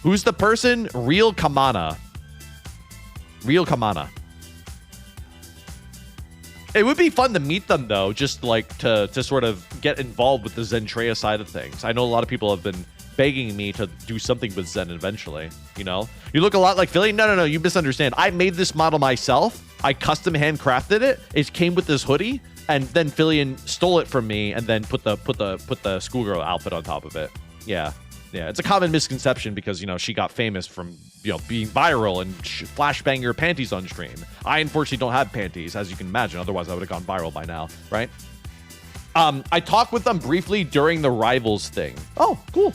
Who's the person? Real Kamana. Real Kamana. It would be fun to meet them, though, just like to sort of get involved with the Zentreya side of things. I know a lot of people have been begging me to do something with Zen eventually, you know? You look a lot like Philly. No, you misunderstand. I made this model myself. I custom handcrafted it. It came with this hoodie, and then Phillian stole it from me and then put the schoolgirl outfit on top of it. Yeah. It's a common misconception because, you know, she got famous from, you know, being viral and flashbang your panties on stream. I unfortunately don't have panties, as you can imagine. Otherwise, I would have gone viral by now, right? I talked with them briefly during the Rivals thing. Oh, cool.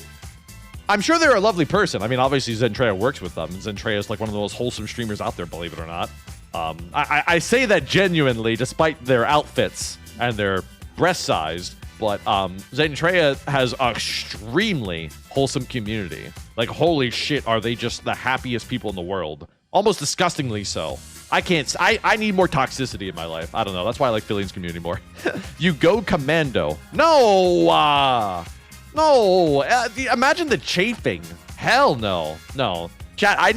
I'm sure they're a lovely person. I mean, obviously, Zentreya works with them. Zentreya is like one of the most wholesome streamers out there, believe it or not. I say that genuinely, despite their outfits and their breast size. But Zentreya has an extremely wholesome community. Like, holy shit, are they just the happiest people in the world? Almost disgustingly so. I need more toxicity in my life. I don't know. That's why I like Philly's community more. You go commando. No. Imagine the chafing. Hell no. No. Chat, I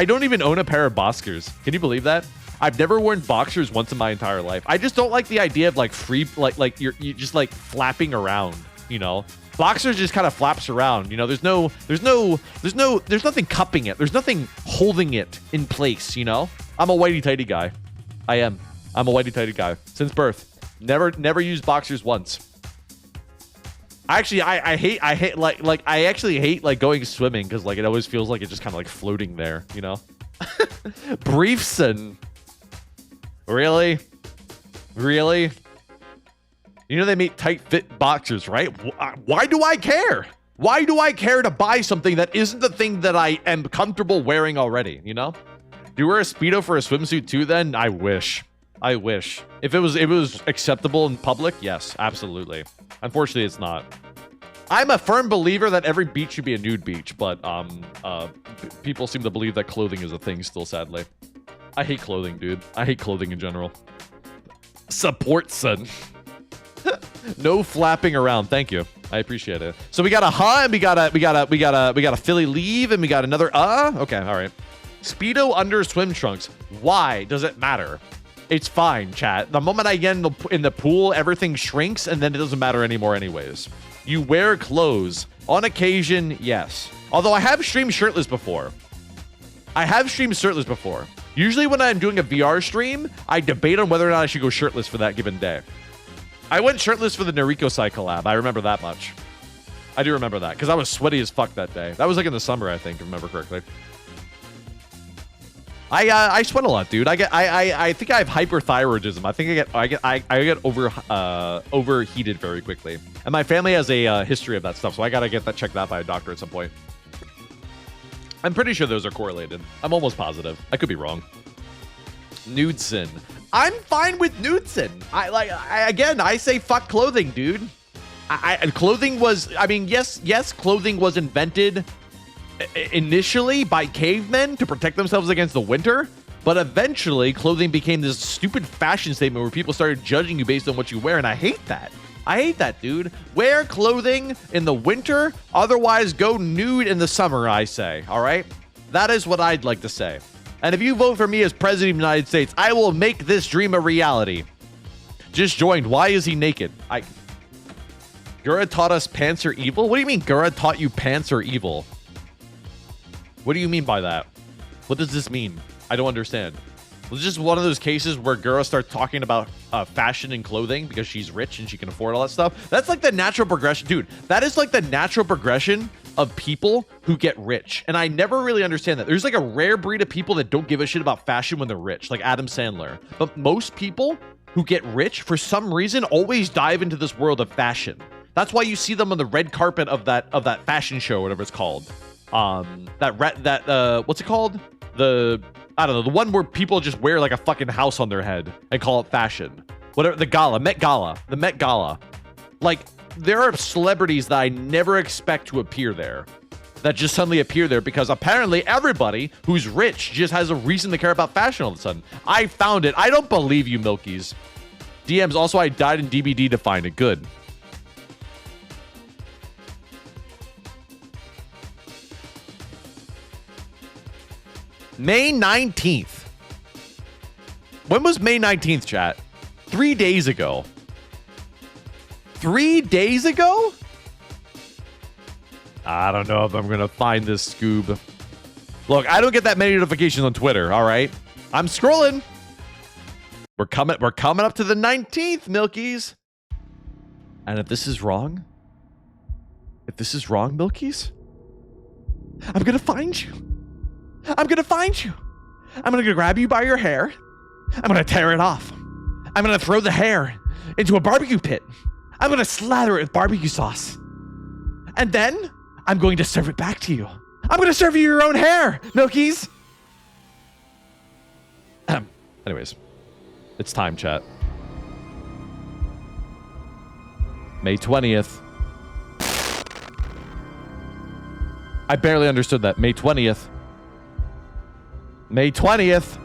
don't even own a pair of Boxers. Can you believe that? I've never worn boxers once in my entire life. I just don't like the idea of like free, like you're just like flapping around, you know? Boxers just kind of flaps around, you know? There's nothing cupping it. There's nothing holding it in place, you know? I'm a whitey tighty guy. I'm a whitey tighty guy since birth. Never used boxers once. Actually, I hate I actually hate like going swimming because like it always feels like it's just kind of like floating there, you know? Briefs and Really? You know they make tight fit boxers, right? Why do I care? Why do I care to buy something that isn't the thing that I am comfortable wearing already, you know? Do you wear a Speedo for a swimsuit too then? I wish. If it was acceptable in public, yes, absolutely. Unfortunately, it's not. I'm a firm believer that every beach should be a nude beach, but people seem to believe that clothing is a thing still, sadly. I hate clothing, dude. I hate clothing in general. Support, son. No flapping around. Thank you. I appreciate it. So we got a and we got a Philly leave, and we got another Okay, all right. Speedo under swim trunks. Why does it matter? It's fine, chat. The moment I get in the pool, everything shrinks, and then it doesn't matter anymore anyways. You wear clothes. On occasion, yes. Although I have streamed shirtless before. Usually when I'm doing a VR stream, I debate on whether or not I should go shirtless for that given day. I went shirtless for the Nariko Sai collab. I remember that much. I do remember that, because I was sweaty as fuck that day. That was like in the summer, I think, if I remember correctly. I sweat a lot, dude. I think I have hyperthyroidism. I think I get overheated very quickly. And my family has a history of that stuff, so I gotta get that checked out by a doctor at some point. I'm pretty sure those are correlated. I'm almost positive. I could be wrong. Nudeson. I'm fine with Nudeson. I say fuck clothing, dude. Clothing was, I mean, yes, clothing was invented initially by cavemen to protect themselves against the winter, but eventually clothing became this stupid fashion statement where people started judging you based on what you wear, and I hate that. I hate that, dude. Wear clothing in the winter, otherwise go nude in the summer, I say, all right? That is what I'd like to say. And if you vote for me as President of the United States, I will make this dream a reality. Just joined. Why is he naked? Gura taught us pants are evil? What do you mean Gura taught you pants are evil? What do you mean by that? What does this mean? I don't understand. Was it just one of those cases where Gura starts talking about fashion and clothing because she's rich and she can afford all that stuff? That's like the natural progression. Dude, that is like the natural progression of people who get rich. And I never really understand that. There's like a rare breed of people that don't give a shit about fashion when they're rich, like Adam Sandler. But most people who get rich, for some reason, always dive into this world of fashion. That's why you see them on the red carpet of that fashion show, whatever it's called. What's it called? I don't know, the one where people just wear like a fucking house on their head and call it fashion. Whatever, the Met Gala. Like, there are celebrities that I never expect to appear there that just suddenly appear there because apparently everybody who's rich just has a reason to care about fashion all of a sudden. I found it. I don't believe you, Milkies. DMs, also, I died in DBD to find it. Good. May 19th. When was May 19th, chat? 3 days ago. 3 days ago? I don't know if I'm going to find this Scoob. Look, I don't get that many notifications on Twitter, all right? I'm scrolling. We're coming up to the 19th, Milkies. And if this is wrong, Milkies, I'm going to find you. I'm going to find you. I'm going to grab you by your hair. I'm going to tear it off. I'm going to throw the hair into a barbecue pit. I'm going to slather it with barbecue sauce. And then I'm going to serve it back to you. I'm going to serve you your own hair, Milkies. Anyways, it's time, chat. May 20th. I barely understood that. May 20th. May 20th.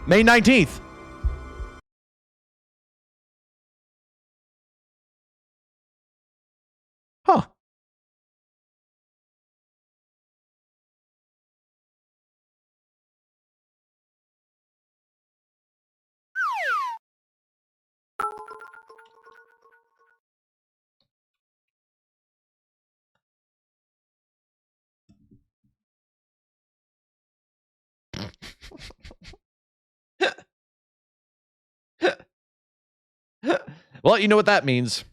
May 19th. Huh. Well, you know what that means.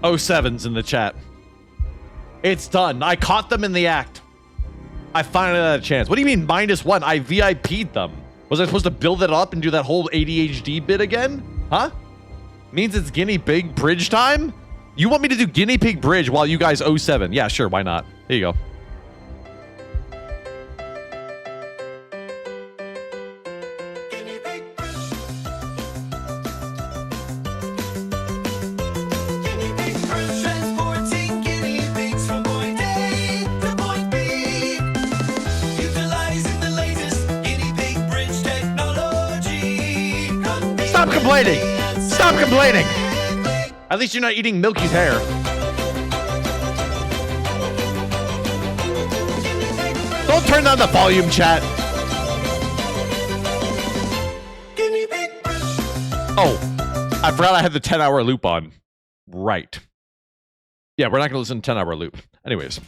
'07's in the chat. It's done. I caught them in the act. I finally had a chance. What do you mean -1? I VIP'd them. Was I supposed to build it up and do that whole ADHD bit again? Huh? Means it's guinea pig bridge time? You want me to do guinea pig bridge while you guys 07? Yeah, sure. Why not? Here you go. Stop complaining! Stop complaining! At least you're not eating Milky's hair. Don't turn down the volume, chat. Oh, I forgot I had the 10-hour loop on. Right. Yeah, we're not gonna listen to 10-hour loop. Anyways,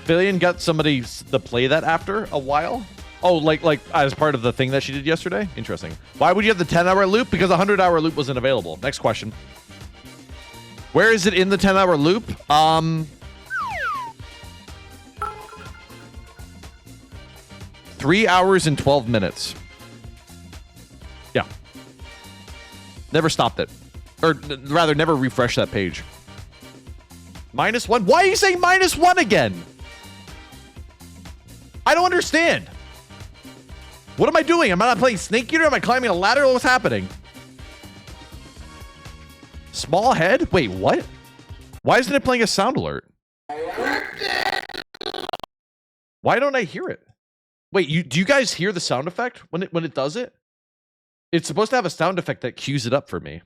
Billion got somebody to play that after a while. Oh, like as part of the thing that she did yesterday? Interesting. Why would you have the 10-hour loop? Because the 100-hour loop wasn't available. Next question. Where is it in the 10-hour loop? 3 hours and 12 minutes. Yeah. Never stopped it. Or rather, never refreshed that page. -1? Why are you saying -1 again? I don't understand. What am I doing? Am I not playing Snake Eater? Am I climbing a ladder? What's happening? Small head? Wait, what? Why isn't it playing a sound alert? Why don't I hear it? Wait, do you guys hear the sound effect when it does it? It's supposed to have a sound effect that cues it up for me.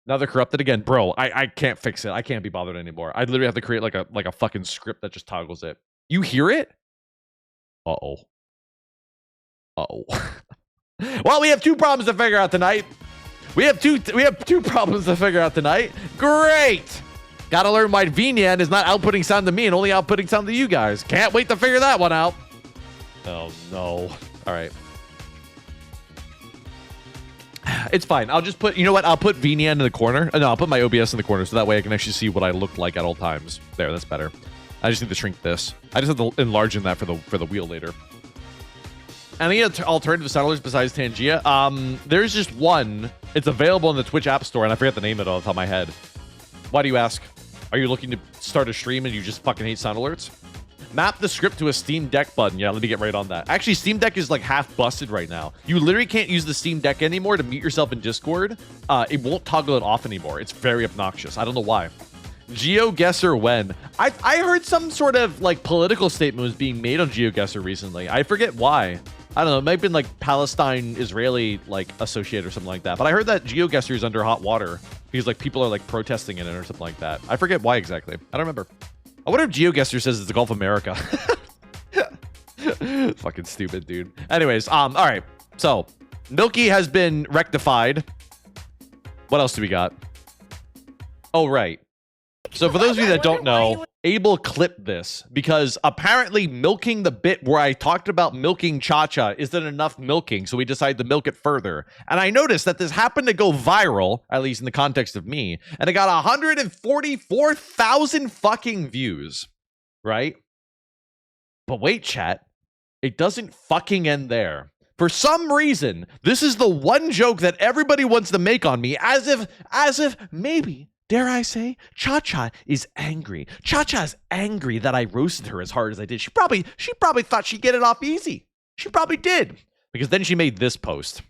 Now they're corrupted again. Bro, I can't fix it. I can't be bothered anymore. I literally have to create like a fucking script that just toggles it. You hear it? Uh-oh. Uh-oh. Well, we have two problems to figure out tonight. We have two problems to figure out tonight. Great. Gotta learn why VNAND is not outputting sound to me and only outputting sound to you guys. Can't wait to figure that one out. Oh, no. All right. It's fine. I'll just put, you know what? I'll put VNAND in the corner. No, I'll put my OBS in the corner so that way I can actually see what I look like at all times. There, that's better. I just need to shrink this. I just have to enlarge in that for the wheel later. Any alternative sound alerts besides Tangia? There's just one. It's available in the Twitch App Store, and I forget the name of it off the top of my head. Why do you ask? Are you looking to start a stream and you just fucking hate sound alerts? Map the script to a Steam Deck button. Yeah, let me get right on that. Actually, Steam Deck is like half busted right now. You literally can't use the Steam Deck anymore to mute yourself in Discord. It won't toggle it off anymore. It's very obnoxious. I don't know why. GeoGuessr when? I heard some sort of like political statement was being made on GeoGuessr recently. I forget why. I don't know. It might have been like Palestine-Israeli like associated or something like that. But I heard that GeoGuessr is under hot water because like people are like protesting in it or something like that. I forget why exactly. I don't remember. I wonder if GeoGuessr says it's the Gulf of America. Fucking stupid, dude. Anyways, all right. So Milky has been rectified. What else do we got? Oh, right. So for those of you that don't know, Abel clipped this because apparently milking the bit where I talked about milking Cha-Cha isn't enough milking, so we decided to milk it further. And I noticed that this happened to go viral, at least in the context of me, and it got 144,000 fucking views, right? But wait, chat, it doesn't fucking end there. For some reason, this is the one joke that everybody wants to make on me, as if maybe, dare I say, Cha-Cha is angry. Cha-Cha's angry that I roasted her as hard as I did. She probably thought she'd get it off easy. She probably did. Because then she made this post.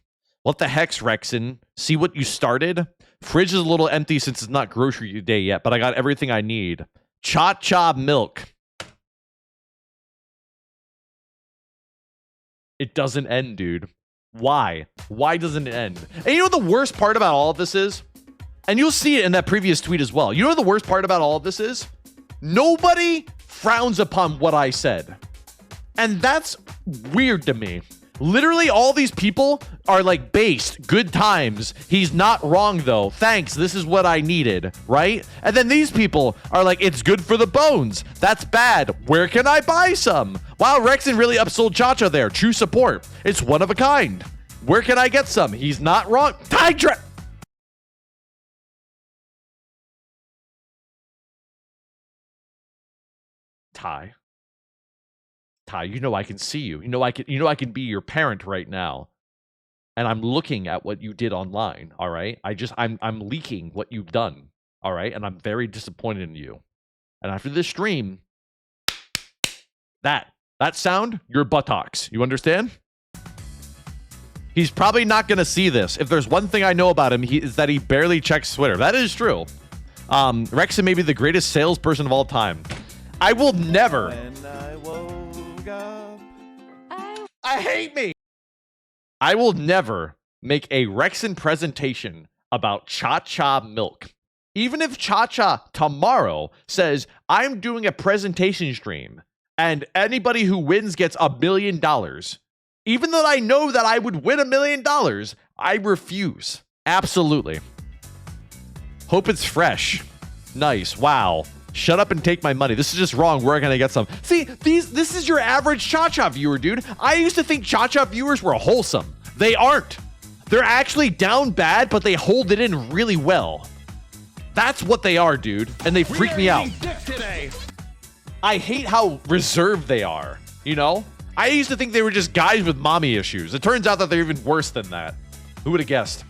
What the heck's, Rexon? See what you started? Fridge is a little empty since it's not grocery day yet, but I got everything I need. Cha-Cha milk. It doesn't end, dude. Why? Why doesn't it end? And you know what the worst part about all of this is? And you'll see it in that previous tweet as well. You know what the worst part about all of this is? Nobody frowns upon what I said. And that's weird to me. Literally, all these people are like based. Good times. He's not wrong, though. Thanks. This is what I needed, right? And then these people are like, it's good for the bones. That's bad. Where can I buy some? Wow, Rexon really upsold Cha-Cha there. True support. It's one of a kind. Where can I get some? He's not wrong. Ty Ty, you know I can see you. You know I can be your parent right now. And I'm looking at what you did online, all right? I'm leaking what you've done, all right? And I'm very disappointed in you. And after this stream, that sound, your buttocks. You understand? He's probably not going to see this. If there's one thing I know about him, is that he barely checks Twitter. That is true. Rexon may be the greatest salesperson of all time. I will never. When I woke up, I hate me. I will never make a Rexon presentation about Cha-Cha milk. Even if Cha-Cha tomorrow says, I'm doing a presentation stream and anybody who wins gets $1 million, even though I know that I would win $1 million, I refuse. Absolutely. Hope it's fresh. Nice. Wow. Shut up and take my money. This is just wrong. Where can I get some? See, this is your average Cha-Cha viewer, dude. I used to think Cha-Cha viewers were wholesome. They aren't. They're actually down bad, but they hold it in really well. That's what they are, dude. And they freak me out. I hate how reserved they are, you know? I used to think they were just guys with mommy issues. It turns out that they're even worse than that. Who would have guessed?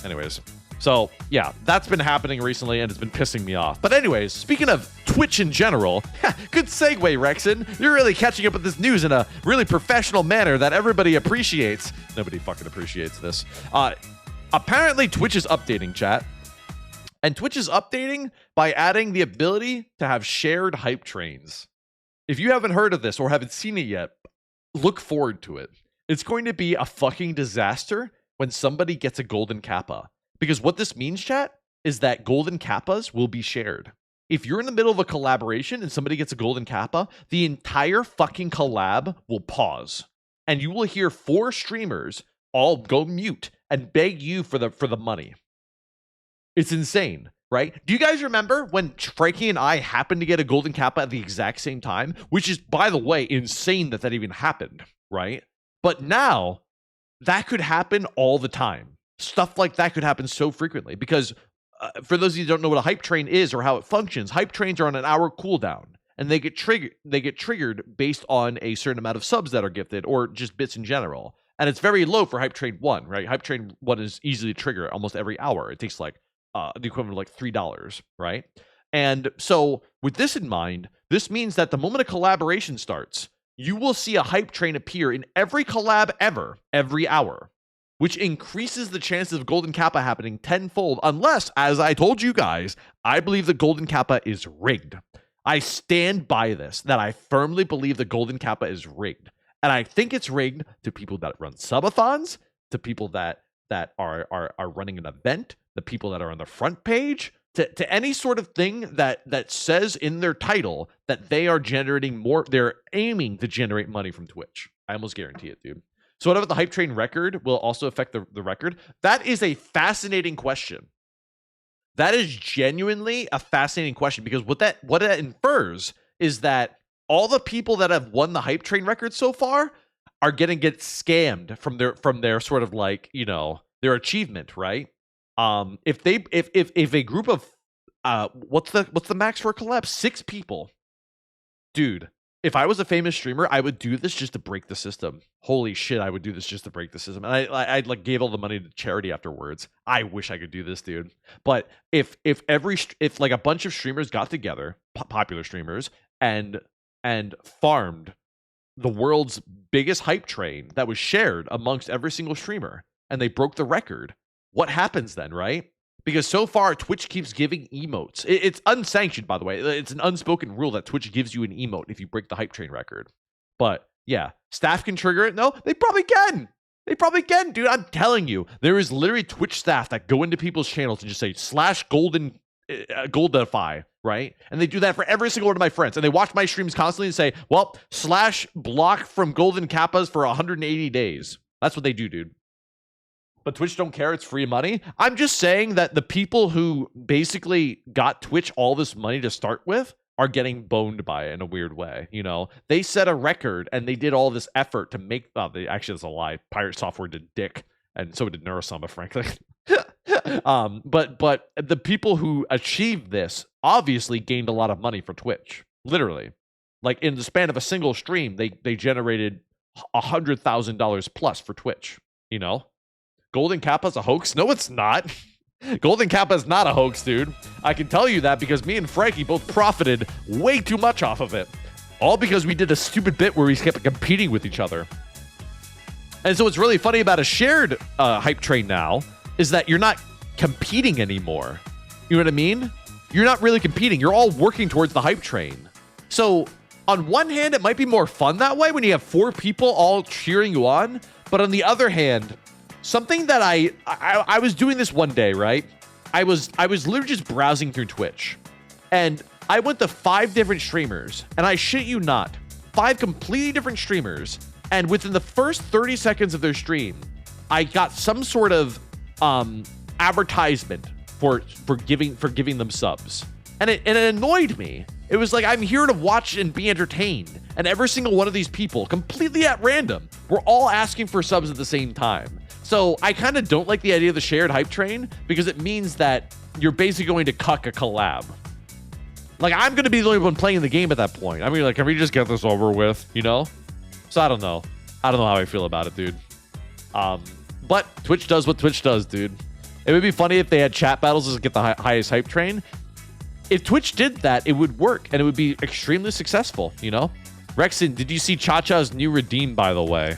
Anyways. So, yeah, that's been happening recently, and it's been pissing me off. But anyways, speaking of Twitch in general, good segue, Rexon. You're really catching up with this news in a really professional manner that everybody appreciates. Nobody fucking appreciates this. Apparently, Twitch is updating, chat. And Twitch is updating by adding the ability to have shared hype trains. If you haven't heard of this or haven't seen it yet, look forward to it. It's going to be a fucking disaster when somebody gets a golden kappa. Because what this means, chat, is that golden kappas will be shared. If you're in the middle of a collaboration and somebody gets a golden kappa, the entire fucking collab will pause. And you will hear 4 streamers all go mute and beg you for the money. It's insane, right? Do you guys remember when Frankie and I happened to get a golden kappa at the exact same time? Which is, by the way, insane that even happened, right? But now, that could happen all the time. Stuff like that could happen so frequently because for those of you who don't know what a hype train is or how it functions, hype trains are on an hour cooldown and they get triggered based on a certain amount of subs that are gifted or just bits in general. And it's very low for hype train 1, right? Hype train 1 is easily triggered almost every hour. It takes like the equivalent of like $3, right? And so with this in mind, this means that the moment a collaboration starts, you will see a hype train appear in every collab ever, every hour. which increases the chances of Golden Kappa happening tenfold, unless, as I told you guys, I believe the Golden Kappa is rigged. I stand by this, that I firmly believe the Golden Kappa is rigged. And I think it's rigged to people that run subathons, to people that are running an event, the people that are on the front page, to any sort of thing that says in their title that they are generating more, they're aiming to generate money from Twitch. I almost guarantee it, dude. So what about the hype train record will also affect the record? That is a fascinating question. That is genuinely a fascinating question, because what that infers is that all the people that have won the hype train record so far are gonna get scammed from their sort of like, you know, their achievement, right? If a group of what's the max for a collab? 6 people. Dude, if I was a famous streamer, I would do this just to break the system. Holy shit, I would do this just to break the system. And I'd like gave all the money to charity afterwards. I wish I could do this, dude. But if like a bunch of streamers got together, popular streamers, and farmed the world's biggest hype train that was shared amongst every single streamer, and they broke the record, what happens then, right? Because so far, Twitch keeps giving emotes. It's unsanctioned, by the way. It's an unspoken rule that Twitch gives you an emote if you break the hype train record. But yeah, staff can trigger it. No, they probably can. They probably can, dude. I'm telling you, there is literally Twitch staff that go into people's channels and just say /Goldify, right? And they do that for every single one of my friends. And they watch my streams constantly and say, well, /block from Golden Kappas for 180 days. That's what they do, dude. But Twitch don't care. It's free money. I'm just saying that the people who basically got Twitch all this money to start with are getting boned by it in a weird way. You know, they set a record and they did all this effort to make. Oh, actually, that's a lie. Pirate Software did dick, and so did Neurosoma, frankly. But the people who achieved this obviously gained a lot of money for Twitch. Literally, like in the span of a single stream, they generated $100,000 plus for Twitch. You know. Golden Kappa's a hoax? No, it's not. Golden Kappa is not a hoax, dude. I can tell you that because me and Frankie both profited way too much off of it. All because we did a stupid bit where we kept competing with each other. And so what's really funny about a shared hype train now is that you're not competing anymore. You know what I mean? You're not really competing. You're all working towards the hype train. So on one hand, it might be more fun that way when you have 4 people all cheering you on. But on the other hand, something that I was doing this one day, right? I was literally just browsing through Twitch, and I went to 5 different streamers, and I shit you not, 5 completely different streamers, and within the first 30 seconds of their stream, I got some sort of advertisement for giving them subs, and it annoyed me. It was like, I'm here to watch and be entertained, and every single one of these people, completely at random, were all asking for subs at the same time. So I kind of don't like the idea of the shared hype train, because it means that you're basically going to cuck a collab. Like, I'm going to be the only one playing the game at that point. I mean, like, can we just get this over with, you know? So I don't know. I don't know how I feel about it, dude. But Twitch does what Twitch does, dude. It would be funny if they had chat battles to get the highest hype train. If Twitch did that, it would work, and it would be extremely successful, you know? Rexon, did you see Cha-Cha's new redeem, by the way?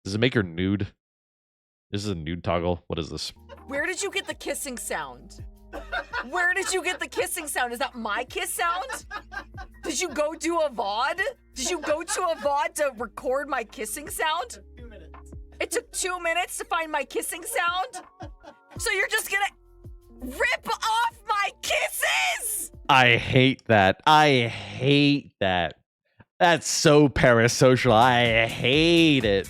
Does it make her nude? This is a nude toggle. What is this? Where did you get the kissing sound? Where did you get the kissing sound? Is that my kiss sound? Did you go do a VOD? Did you go to a VOD to record my kissing sound? 2 minutes. It took 2 minutes to find my kissing sound? So you're just gonna rip off my kisses? I hate that. I hate that. That's so parasocial. I hate it.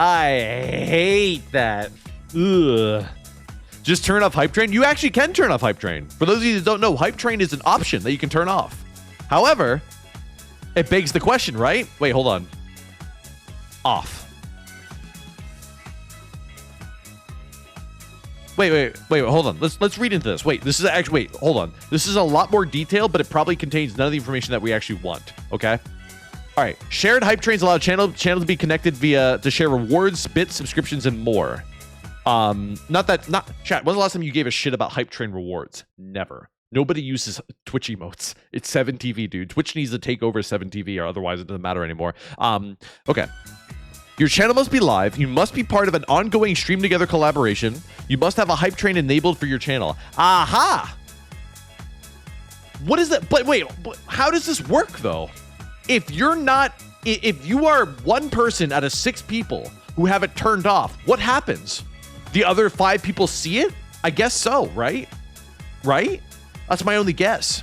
I hate that. Ugh. Just turn off Hype Train. You actually can turn off Hype Train. For those of you that don't know, Hype Train is an option that you can turn off. However, it begs the question, right? Wait, hold on. Off. Wait, hold on. Let's read into this. Wait, this is actually, wait, hold on. This is a lot more detailed, but it probably contains none of the information that we actually want. Okay? All right, shared hype trains allow channels to be connected to share rewards, bits, subscriptions, and more. Not chat. When's the last time you gave a shit about hype train rewards? Never. Nobody uses Twitch emotes. It's 7TV, dude. Twitch needs to take over 7TV, or otherwise it doesn't matter anymore. Okay. Your channel must be live. You must be part of an ongoing stream together collaboration. You must have a hype train enabled for your channel. Aha! What is that? But wait, how does this work though? If you are one person out of 6 people who have it turned off, what happens? The other 5 people see it? I guess so, right? Right? That's my only guess.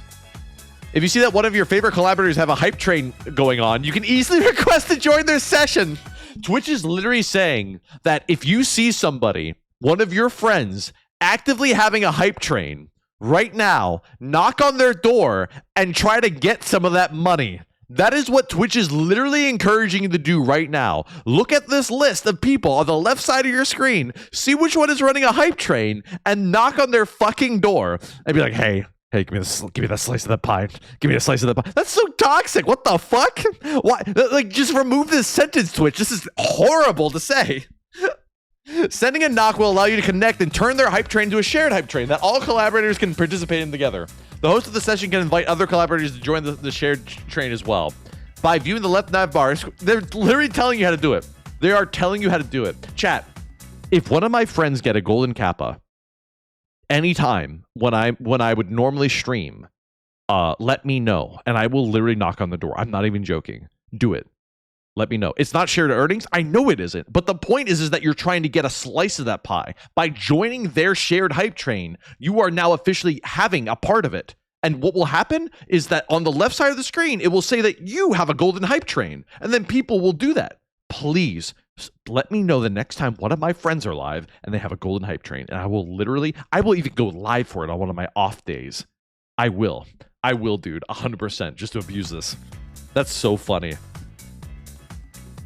If you see that one of your favorite collaborators have a hype train going on, you can easily request to join their session. Twitch is literally saying that if you see somebody, one of your friends, actively having a hype train right now, knock on their door and try to get some of that money. That is what Twitch is literally encouraging you to do right now. Look at this list of people on the left side of your screen, see which one is running a hype train, and knock on their fucking door and be like, hey, give me that slice of that pie. Give me a slice of that pie. That's so toxic. What the fuck? Why? Like, just remove this sentence, Twitch. This is horrible to say. Sending a knock will allow you to connect and turn their hype train to a shared hype train that all collaborators can participate in together. The host of the session can invite other collaborators to join the shared train as well. By viewing the left nav bar, they're literally telling you how to do it. They are telling you how to do it. Chat, if one of my friends get a golden kappa anytime when I would normally stream, let me know, and I will literally knock on the door. I'm not even joking. Do it. Let me know. It's not shared earnings. I know it isn't. But the point is that you're trying to get a slice of that pie. By joining their shared hype train, you are now officially having a part of it. And what will happen is that on the left side of the screen, it will say that you have a golden hype train. And then people will do that. Please let me know the next time one of my friends are live and they have a golden hype train. And I will even go live for it on one of my off days. I will, dude, 100%, just to abuse this. That's so funny.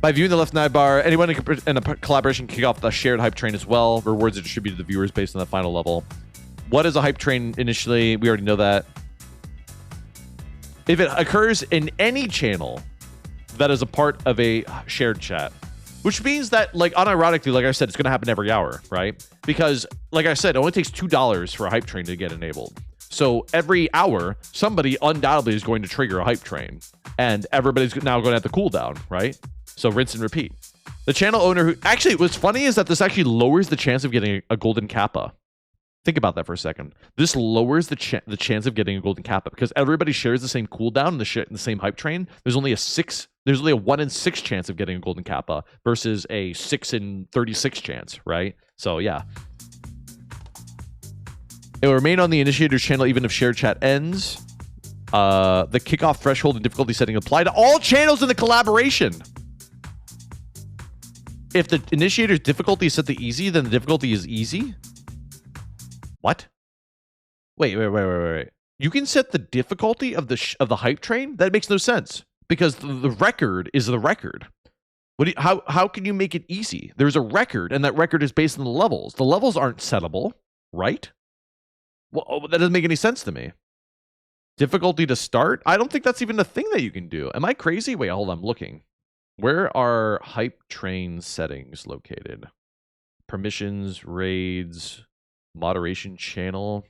By viewing the left nav bar, anyone in a collaboration can kick off the shared hype train as well. Rewards are distributed to the viewers based on that final level. What is a hype train initially? We already know that. If it occurs in any channel that is a part of a shared chat, which means that, like, unironically, like I said, it's going to happen every hour, right? Because, like I said, it only takes $2 for a hype train to get enabled. So every hour, somebody undoubtedly is going to trigger a hype train, and everybody's now going to have the cooldown, right? So rinse and repeat. The channel owner who... Actually, what's funny is that this actually lowers the chance of getting a golden kappa. Think about that for a second. This lowers the chance of getting a golden kappa because everybody shares the same cooldown and the same hype train. There's only a 1 in 6 chance of getting a golden kappa versus a 6 in 36 chance, right? So yeah. It will remain on the initiator's channel even if shared chat ends. The kickoff threshold and difficulty setting apply to all channels in the collaboration. If the initiator's difficulty is set to easy, then the difficulty is easy? What? Wait. You can set the difficulty of the hype train? That makes no sense. Because the record is the record. How can you make it easy? There's a record, and that record is based on the levels. The levels aren't settable, right? Well, that doesn't make any sense to me. Difficulty to start? I don't think that's even a thing that you can do. Am I crazy? Wait, hold on, I'm looking. Where are hype train settings located? Permissions, raids, moderation channel,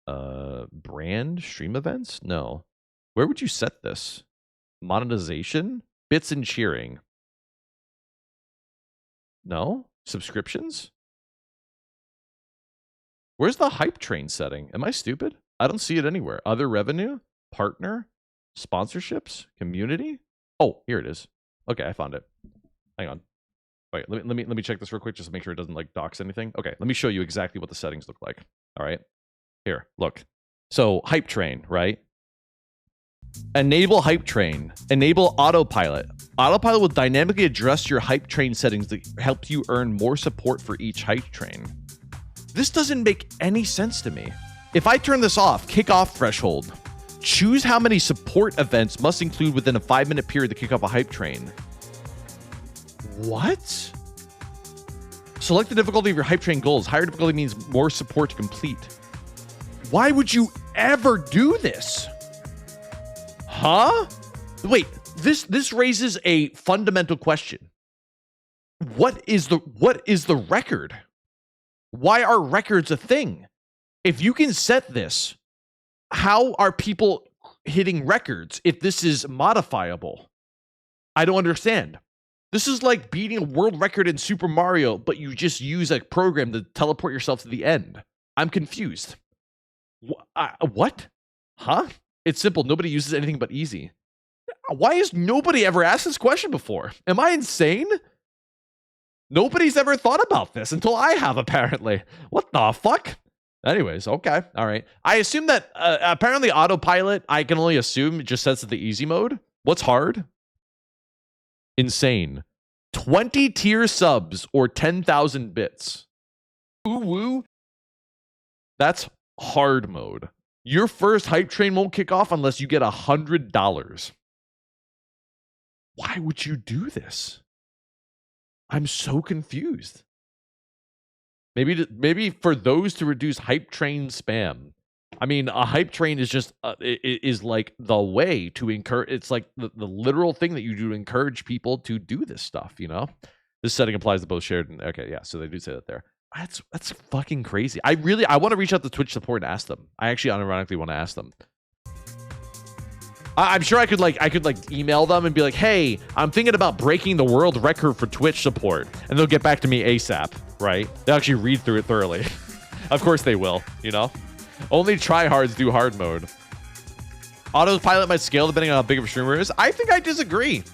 brand, stream events? No. Where would you set this? Monetization? Bits and cheering? No? Subscriptions? Where's the hype train setting? Am I stupid? I don't see it anywhere. Other revenue? Partner? Sponsorships? Community? Oh, here it is. Okay, I found it. Hang on. Wait, let me check this real quick just to make sure it doesn't like dox anything. Okay, let me show you exactly what the settings look like. All right. Here, look. So, hype train, right? Enable hype train. Enable autopilot. Autopilot will dynamically adjust your hype train settings to help you earn more support for each hype train. This doesn't make any sense to me. If I turn this off, kick off threshold. Choose how many support events must include within a 5-minute period to kick off a hype train. What? Select the difficulty of your hype train goals. Higher difficulty means more support to complete. Why would you ever do this? Huh? Wait, this raises a fundamental question. What is the record? Why are records a thing? If you can set this, how are people hitting records if this is modifiable? I don't understand. This is like beating a world record in Super Mario, but you just use a program to teleport yourself to the end. I'm confused. What? Huh? It's simple. Nobody uses anything but easy. Why has nobody ever asked this question before? Am I insane? Nobody's ever thought about this until I have, apparently. What the fuck? Anyways, okay. All right. I assume that apparently autopilot, I can only assume it just sets to the easy mode. What's hard? Insane. 20 tier subs or 10,000 bits. Ooh woo. That's hard mode. Your first hype train won't kick off unless you get $100. Why would you do this? I'm so confused. Maybe for those to reduce hype train spam. I mean, a hype train is just is like the way to encourage. It's like the literal thing that you do to encourage people to do this stuff. You know, this setting applies to both shared and okay, yeah. So they do say that there. That's fucking crazy. I want to reach out to Twitch support and ask them. I actually unironically want to ask them. I'm sure I could email them and be like, hey, I'm thinking about breaking the world record for Twitch support, and they'll get back to me ASAP. Right? They'll actually read through it thoroughly. Of course they will. You know, only tryhards do hard mode. Autopilot might scale depending on how big of a streamer is. I think I disagree.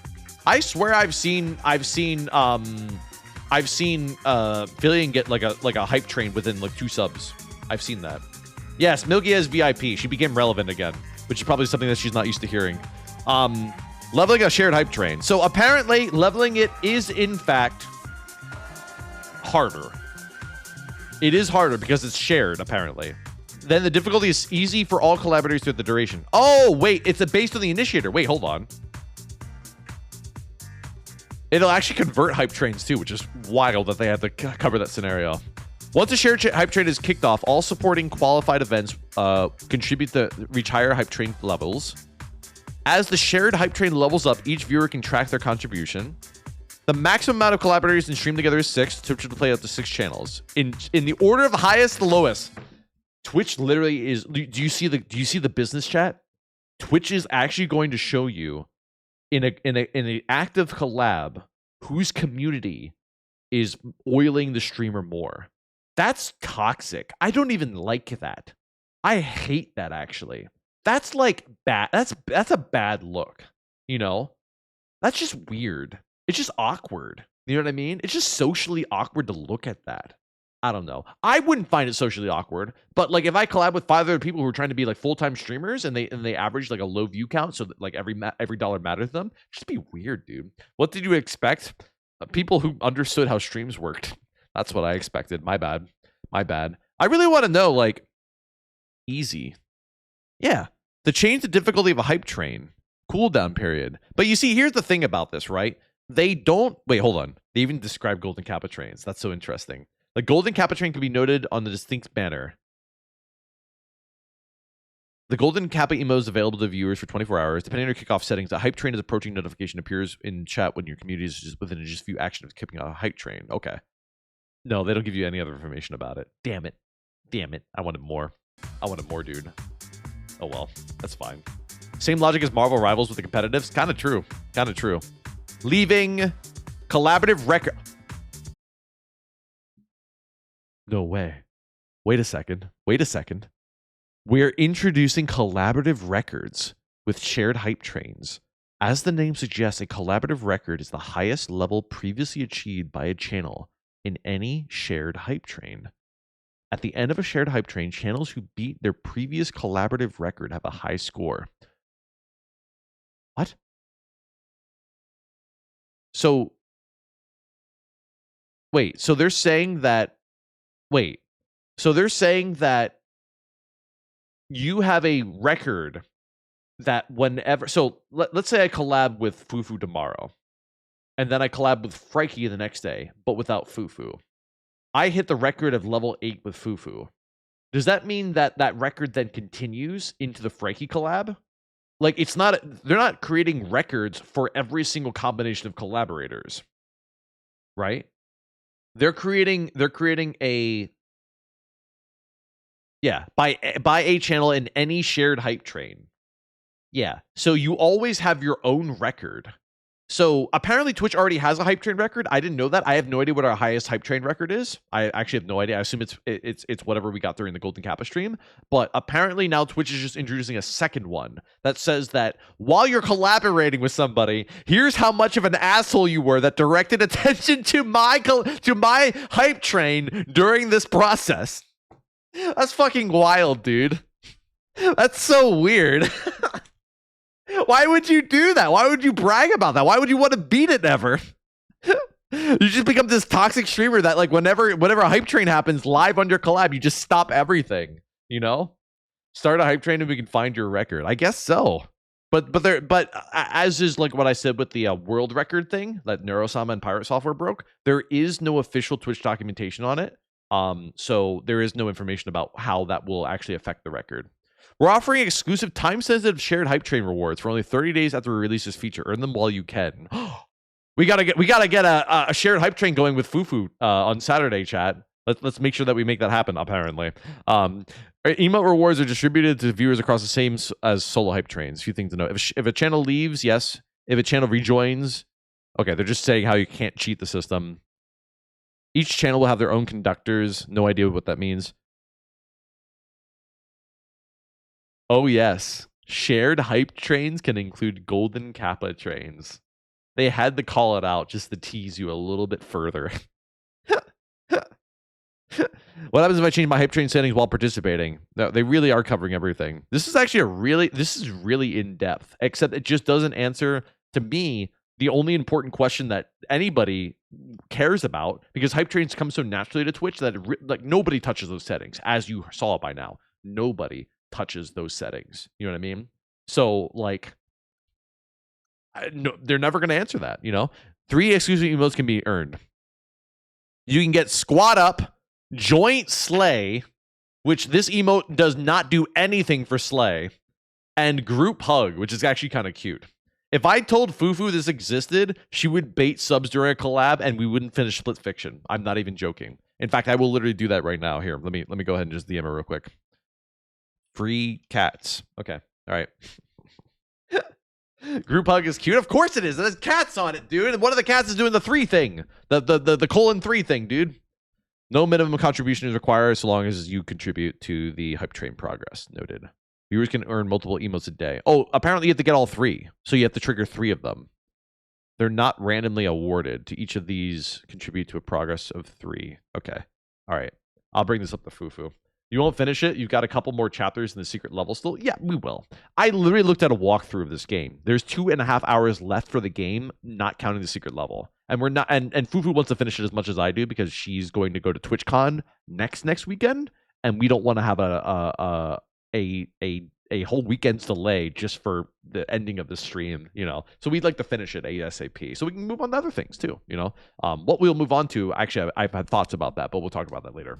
I swear I've seen Fillion get like a hype train within like 2 subs. I've seen that. Yes, Milky is VIP. She became relevant again, which is probably something that she's not used to hearing. Leveling a shared hype train. So apparently leveling it is in fact harder. It is harder because it's shared, apparently. Then the difficulty is easy for all collaborators throughout the duration. Oh, wait, it's based on the initiator. Wait, hold on. It'll actually convert hype trains too, which is wild that they had to cover that scenario. Once a shared hype train is kicked off, all supporting qualified events contribute to reach higher hype train levels. As the shared hype train levels up, each viewer can track their contribution. The maximum amount of collaborators in stream together is 6. Twitch will play up to 6 channels. In the order of highest to lowest. Twitch literally is. Do you see the business chat? Twitch is actually going to show you in an active collab whose community is oiling the streamer more. That's toxic. I don't even like that. I hate that actually. That's like bad. That's a bad look. You know? That's just weird. It's just awkward. You know what I mean? It's just socially awkward to look at that. I don't know. I wouldn't find it socially awkward, but like if I collab with 5 other people who are trying to be like full-time streamers and they average like a low view count so that like every dollar matters to them, just be weird, dude. What did you expect? People who understood how streams worked. That's what I expected. My bad. I really want to know like easy. Yeah. To change the difficulty of a hype train. Cooldown period. But you see, here's the thing about this, right? They don't... Wait, hold on. They even describe Golden Kappa trains. That's so interesting. The Golden Kappa train can be noted on the distinct banner. The Golden Kappa emo is available to viewers for 24 hours. Depending on your kickoff settings, a hype train is approaching notification appears in chat when your community is just within just a few actions of kicking out a hype train. Okay. No, they don't give you any other information about it. Damn it. I wanted more. Dude. Oh well. That's fine. Same logic as Marvel Rivals with the competitives? Kind of true. Leaving collaborative record. No way. Wait a second. We're introducing collaborative records with shared hype trains. As the name suggests, a collaborative record is the highest level previously achieved by a channel in any shared hype train. At the end of a shared hype train, channels who beat their previous collaborative record have a high score. What? So, wait, so they're saying that you have a record that whenever... So, let's say I collab with Fufu tomorrow, and then I collab with Frikey the next day, but without Fufu. I hit the record of level 8 with Fufu. Does that mean that that record then continues into the Frikey collab? Like, it's not... They're not creating records for every single combination of collaborators. Right? They're creating a... Yeah, by a channel in any shared hype train. Yeah, so you always have your own record So apparently Twitch already has a hype train record. I didn't know that. I have no idea what our highest hype train record is. I actually have no idea. I assume it's whatever we got during the Golden Kappa stream. But apparently now Twitch is just introducing a second one that says that while you're collaborating with somebody, here's how much of an asshole you were that directed attention to my hype train during this process. That's fucking wild, dude. That's so weird. Why would you do that? Why would you brag about that? Why would you want to beat it ever? You just become this toxic streamer that like whenever a hype train happens live on your collab, you just stop everything, you know? Start a hype train and we can find your record. I guess so. But as is like what I said with the world record thing that Neurosama and Pirate Software broke, there is no official Twitch documentation on it. So there is no information about how that will actually affect the record. We're offering exclusive time-sensitive shared hype train rewards for only 30 days after we release this feature. Earn them while you can. we gotta get a shared hype train going with Fufu on Saturday, chat. Let's make sure that we make that happen. Apparently, emote rewards are distributed to viewers across the same as solo hype trains. Few things to know. If a channel leaves, yes. If a channel rejoins, okay. They're just saying how you can't cheat the system. Each channel will have their own conductors. No idea what that means. Oh, yes. Shared hype trains can include Golden Kappa trains. They had to call it out just to tease you a little bit further. What happens if I change my hype train settings while participating? No, they really are covering everything. This is actually this is really in depth, except it just doesn't answer, to me, the only important question that anybody cares about, because hype trains come so naturally to Twitch that like nobody touches those settings, as you saw by now. Nobody touches those settings. You know what I mean? So like, no, they're never going to answer that. You know, 3 exclusive emotes can be earned. You can get squat up, joint slay, which this emote does not do anything for slay, and group hug, which is actually kind of cute. If I told Fufu this existed, she would bait subs during a collab and we wouldn't finish Split Fiction. I'm not even joking. In fact, I will literally do that right now. Here, let me go ahead and just DM her real quick. Free cats. Okay. All right. Group hug is cute. Of course it is. There's cats on it, dude. And one of the cats is doing the 3 thing. The colon 3 thing, dude. No minimum contribution is required so long as you contribute to the hype train progress. Noted. Viewers can earn multiple emotes a day. Oh, apparently you have to get all 3. So you have to trigger 3 of them. They're not randomly awarded. To each of these contribute to a progress of 3. Okay. All right. I'll bring this up to Fufu. You won't finish it? You've got a couple more chapters in the secret level still? Yeah, we will. I literally looked at a walkthrough of this game. There's 2.5 hours left for the game, not counting the secret level. And we're not. And Fufu wants to finish it as much as I do because she's going to go to TwitchCon next weekend, and we don't want to have a whole weekend's delay just for the ending of the stream, you know. So we'd like to finish it ASAP, so we can move on to other things too, you know. What we'll move on to, actually, I've had thoughts about that, but we'll talk about that later.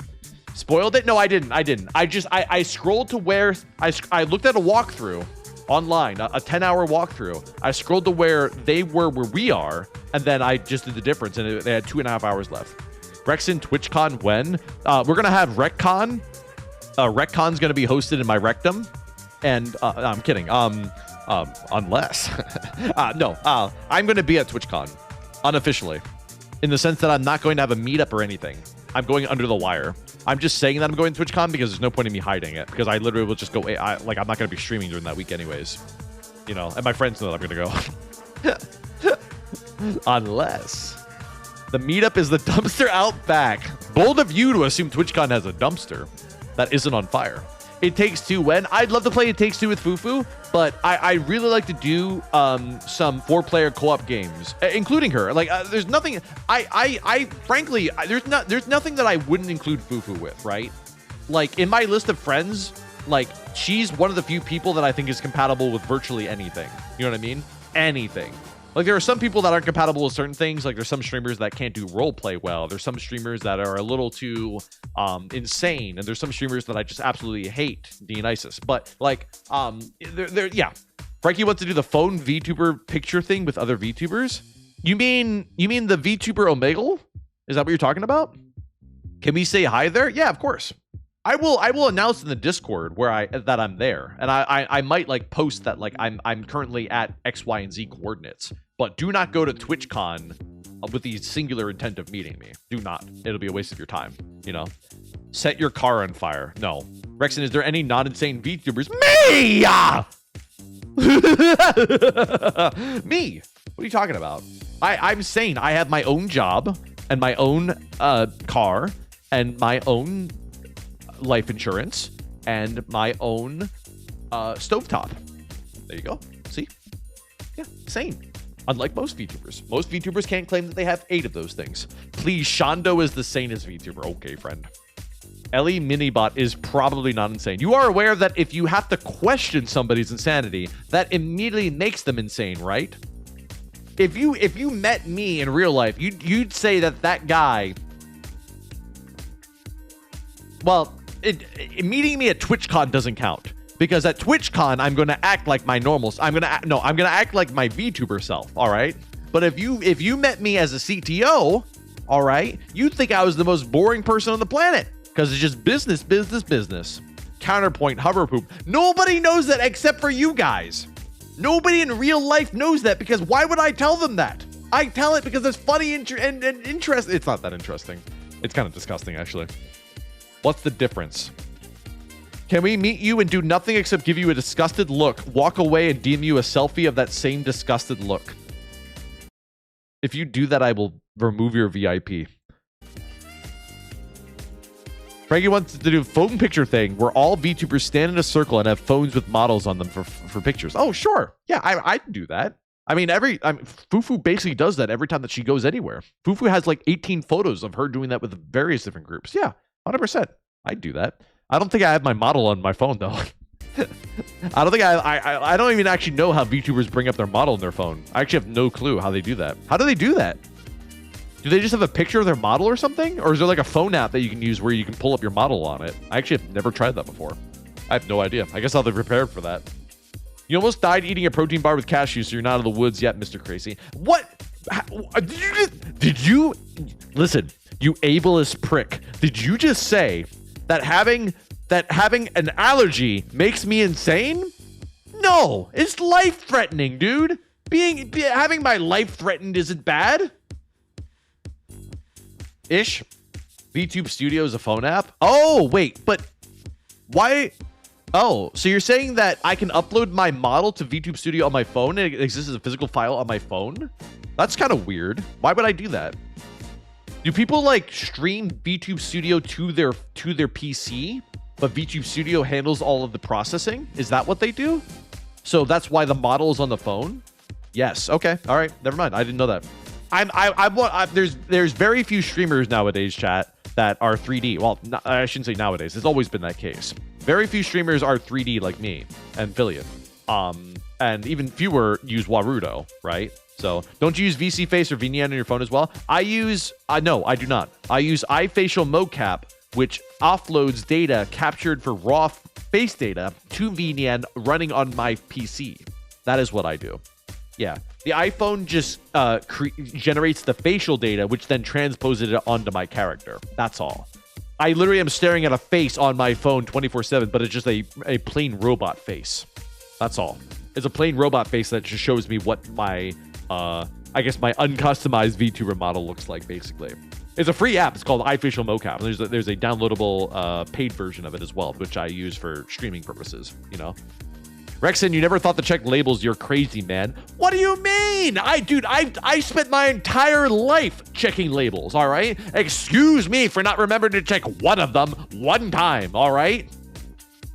Spoiled it? No, I didn't. I scrolled to where I looked at a walkthrough online, a 10-hour walkthrough. I scrolled to where they were where we are, and then I just did the difference, and they had 2.5 hours left. Rexon TwitchCon when? We're gonna have RecCon. RecCon's gonna be hosted in my rectum, and no, I'm kidding. Unless no, I'm gonna be at TwitchCon unofficially, in the sense that I'm not going to have a meetup or anything. I'm going under the wire. I'm just saying that I'm going to TwitchCon because there's no point in me hiding it, because I literally will just go. I'm not going to be streaming during that week anyways, you know. And my friends know that I'm going to go. Unless the meetup is the dumpster out back. Bold of you to assume TwitchCon has a dumpster that isn't on fire. It Takes Two when? I'd love to play It Takes Two with Fufu, but I really like to do some 4-player co-op games, including her. Like, there's nothing. I frankly, there's nothing that I wouldn't include Fufu with, right? Like, in my list of friends, like, she's one of the few people that I think is compatible with virtually anything. You know what I mean? Anything. Like, there are some people that aren't compatible with certain things. Like, there's some streamers that can't do role play well. There's some streamers that are a little too insane, and there's some streamers that I just absolutely hate, Dionysus. But like, yeah. Frankie wants to do the phone VTuber picture thing with other VTubers. You mean the VTuber Omegle? Is that what you're talking about? Can we say hi there? Yeah, of course. I will announce in the Discord that I'm there, and I might like post that like I'm currently at X, Y, and Z coordinates, But do not go to TwitchCon with the singular intent of meeting me. Do not. It'll be a waste of your time, you know? Set your car on fire. No. Rexon, is there any non-insane VTubers? Me! Me! What are you talking about? I'm sane. I have my own job and my own car and my own life insurance and my own stovetop. There you go. See? Yeah, sane. Unlike most VTubers. Most VTubers can't claim that they have 8 of those things. Please, Shondo is the sanest VTuber. Okay, friend. Ellie Minibot is probably not insane. You are aware that if you have to question somebody's insanity, that immediately makes them insane, right? If you met me in real life, you'd say that guy. Well, meeting me at TwitchCon doesn't count because at TwitchCon I'm going to act like my normal. I'm going to act like my VTuber self. All right. But if you met me as a CTO, all right, you'd think I was the most boring person on the planet because it's just business, business, business. Counterpoint, hover poop. Nobody knows that except for you guys. Nobody in real life knows that because why would I tell them that? I tell it because it's funny and interesting. It's not that interesting. It's kind of disgusting, actually. What's the difference? Can we meet you and do nothing except give you a disgusted look, walk away and DM you a selfie of that same disgusted look? If you do that, I will remove your VIP. Frankie wants to do a phone picture thing where all VTubers stand in a circle and have phones with models on them for pictures. Oh, sure. Yeah, I'd do that. I mean, Fufu basically does that every time that she goes anywhere. Fufu has like 18 photos of her doing that with various different groups. Yeah, 100%. I'd do that. I don't think I have my model on my phone, though. I don't think I don't even actually know how VTubers bring up their model on their phone. I actually have no clue how they do that. How do they do that? Do they just have a picture of their model or something? Or is there like a phone app that you can use where you can pull up your model on it? I actually have never tried that before. I have no idea. I guess I'll be prepared for that. You almost died eating a protein bar with cashews, so you're not in the woods yet, Mr. Crazy. What? Did you listen, you ableist prick. Did you just say that having an allergy makes me insane? No, it's life-threatening, dude. Having my life threatened isn't bad. Ish. VTube Studio is a phone app. Oh, wait, but why? Oh, so you're saying that I can upload my model to VTube Studio on my phone and it exists as a physical file on my phone? That's kind of weird. Why would I do that? Do people like stream VTube Studio to their PC, but VTube Studio handles all of the processing? Is that what they do? So that's why the model is on the phone? Yes. Okay. All right. Never mind. I didn't know that. There's very few streamers nowadays, chat, that are 3D. Well, I shouldn't say nowadays. It's always been that case. Very few streamers are 3D like me and Fillion. And even fewer use Warudo, right? So don't you use VC Face or VNyan on your phone as well? No, I do not. I use iFacial mocap, which offloads data captured for raw face data to VNyan running on my PC. That is what I do. Yeah. The iPhone just generates the facial data, which then transposes it onto my character. That's all. I literally am staring at a face on my phone 24/7, but it's just a plain robot face. That's all. It's a plain robot face that just shows me what my, I guess my uncustomized VTuber model looks like, basically. It's a free app. It's called iFacial Mocap. There's a downloadable paid version of it as well, which I use for streaming purposes, you know? Rexon, you never thought to check labels. You're crazy, man. What do you mean? I spent my entire life checking labels, all right? Excuse me for not remembering to check one of them one time, all right?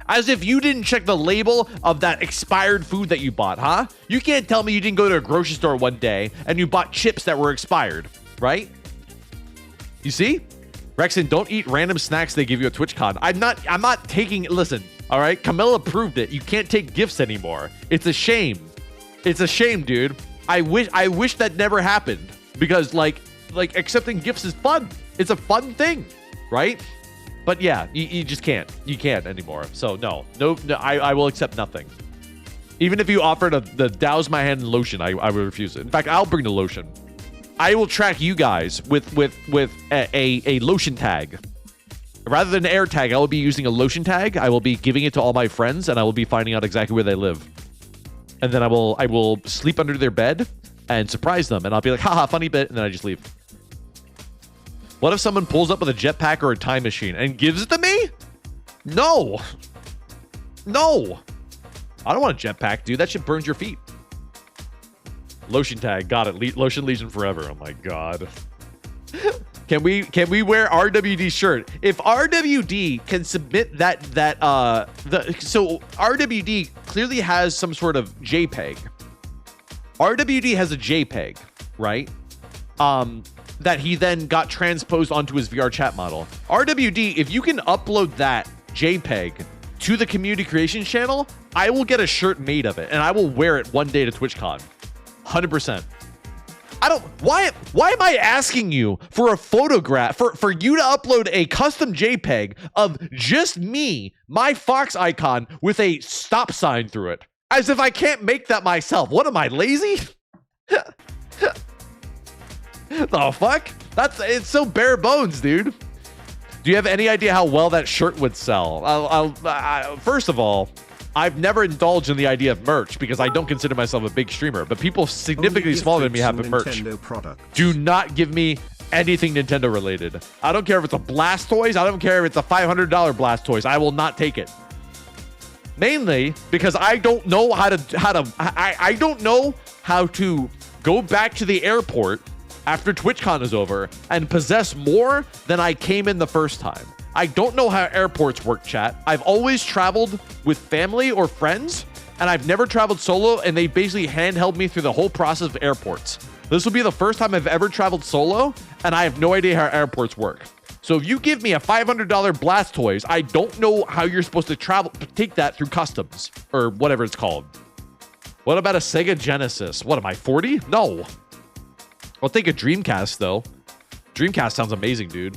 As if you didn't check the label of that expired food that you bought, huh? You can't tell me you didn't go to a grocery store one day and you bought chips that were expired, right? You see? Rexon, don't eat random snacks they give you at TwitchCon. I'm not taking, listen, all right? Camilla proved it. You can't take gifts anymore. It's a shame. It's a shame, dude. I wish that never happened because like accepting gifts is fun. It's a fun thing, right? But yeah, you just can't. You can't anymore. So no, I will accept nothing. Even if you offered the douse my hand in lotion, I would refuse it. In fact, I'll bring the lotion. I will track you guys with a lotion tag. Rather than an air tag, I will be using a lotion tag. I will be giving it to all my friends, and I will be finding out exactly where they live. And then I will sleep under their bed, and surprise them. And I'll be like, haha, funny bit. And then I just leave. What if someone pulls up with a jetpack or a time machine and gives it to me? No. No. I don't want a jetpack, dude. That shit burns your feet. Lotion tag. Got it. Lotion Legion forever. Oh my God. Can we wear RWD shirt? If RWD can submit so RWD clearly has some sort of JPEG. RWD has a JPEG, right? That he then got transposed onto his VR chat model. RWD, if you can upload that JPEG to the community creation channel, I will get a shirt made of it and I will wear it one day to TwitchCon. 100%. Why am I asking you for a photograph, for you to upload a custom JPEG of just me, my Fox icon with a stop sign through it? As if I can't make that myself. What am I, lazy? The fuck? It's so bare bones, dude. Do you have any idea how well that shirt would sell? First of all, I've never indulged in the idea of merch because I don't consider myself a big streamer, but people significantly smaller than me have merch. Do not give me anything Nintendo related. I don't care if it's a Blastoise. I don't care if it's a $500 Blastoise. I will not take it. Mainly because I don't know how to go back to the airport after TwitchCon is over and possess more than I came in the first time. I don't know how airports work, chat. I've always traveled with family or friends, and I've never traveled solo, and they basically handheld me through the whole process of airports. This will be the first time I've ever traveled solo, and I have no idea how airports work. So if you give me a $500 Blastoise, I don't know how you're supposed to take that through customs, or whatever it's called. What about a Sega Genesis? What, am I 40? No. I'll take a Dreamcast, though. Dreamcast sounds amazing, dude.